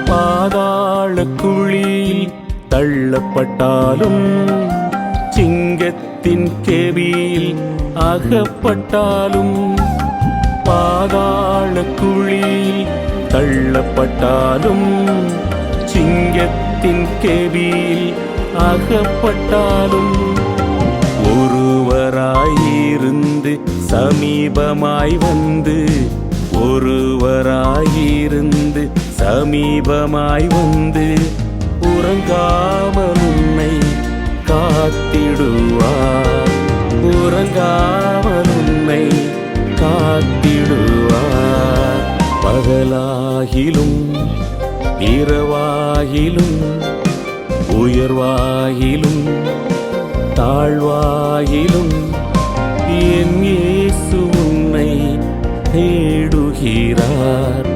பாதாள குழியில் தள்ளப்பட்டாலும் சிங்கத்தின் கெபியில் அகப்பட்டாலும் பாதாள குழியில் தள்ளப்பட்டாலும் சிங்கத்தின் கெபியில் அகப்பட்டாலும் ஒருவராயிருந்து சமீபமாய் வந்து ஒருவராயிருந்து சமீபமாய் வந்து உறங்காமல் உன்னை காத்திடுவார் உறங்காமல் உன்னை காத்திடுவார் பகலாகிலும் இரவாகிலும் உயர்வாகிலும் தாழ்வாகிலும் என் இயேசு உன்னை தேடுகிறார்